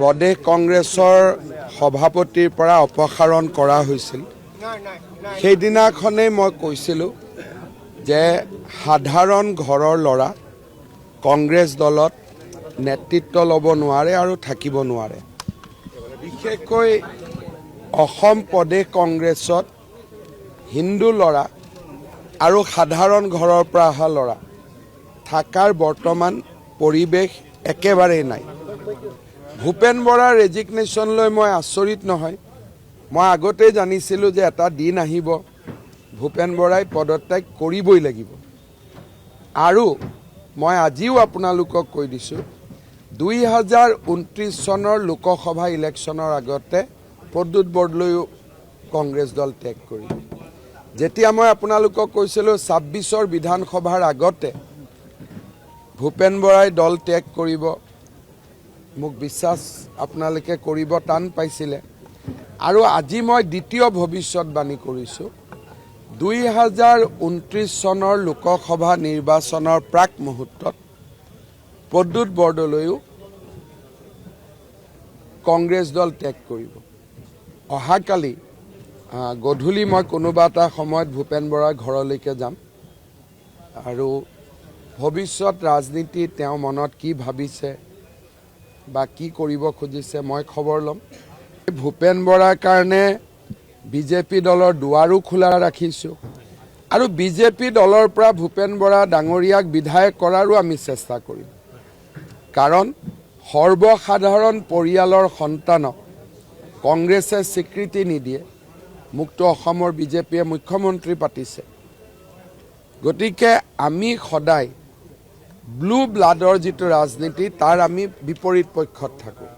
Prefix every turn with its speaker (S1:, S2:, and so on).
S1: প্ৰদেশ কংগ্ৰেছৰ সভাপতিৰ পৰা অপসাৰণ কৰা হৈছিল। সেইদিনাখনেই মই কৈছিলোঁ যে সাধাৰণ ঘৰৰ ল'ৰা কংগ্ৰেছ দলত নেতৃত্ব ল'ব নোৱাৰে আৰু থাকিব নোৱাৰে। বিশেষকৈ অসম প্ৰদেশ কংগ্ৰেছত হিন্দু ল'ৰা আৰু সাধাৰণ ঘৰৰ পৰা অহা ল'ৰা থাকাৰ বৰ্তমান পৰিৱেশ একেবাৰেই নাই। ভূপেন বৰাৰ ৰেজিগনেশ্যনলৈ মই আচৰিত নহয়। মই আগতেই জানিছিলোঁ যে এটা দিন আহিব ভূপেন বৰাই পদত্যাগ কৰিবই লাগিব। আৰু মই আজিও আপোনালোকক কৈ দিছোঁ 2029 চনৰ লোকসভা ইলেকশ্যনৰ আগতে প্ৰদ্যুৎ বৰদলৈও কংগ্ৰেছ দল ত্যাগ কৰিব। যেতিয়া মই আপোনালোকক কৈছিলোঁ 26ৰ বিধানসভাৰ আগতে ভূপেন বৰাই দল ত্যাগ কৰিব, মোক বিশ্বাস আপোনালোকে কৰিব টান পাইছিলে। আৰু আজি মই দ্বিতীয় ভৱিষ্যতবাণী কৰিছোঁ 2029 চনৰ লোকসভা নিৰ্বাচনৰ প্ৰাক মুহূৰ্তত প্ৰদ্যুৎ বৰদলৈও কংগ্ৰেছ দল ত্যাগ কৰিব। অহাকালি গধূলি মই কোনোবা এটা সময়ত ভূপেন বৰাৰ ঘৰলৈকে যাম আৰু ভৱিষ্যত ৰাজনীতি তেওঁ মনত কি ভাবিছে বা কি কৰিব খুজিছে মই খবৰ ল'ম। ভূপেন বৰাৰ কাৰণে বিজেপি দলৰ দুৱাৰো খোলা ৰাখিছোঁ আৰু বিজেপি দলৰ পৰা ভূপেন বৰা ডাঙৰীয়াক বিধায়ক কৰাৰো আমি চেষ্টা কৰিম। কাৰণ সৰ্বসাধাৰণ পৰিয়ালৰ সন্তানক কংগ্ৰেছে স্বীকৃতি নিদিয়ে। মুক্ত অসমৰ বিজেপিয়ে মুখ্যমন্ত্ৰী পাতিছে। গতিকে আমি সদায় ব্লু ব্লাডৰ যিটো ৰাজনীতি তাৰ আমি বিপৰীত পক্ষত থাকোঁ।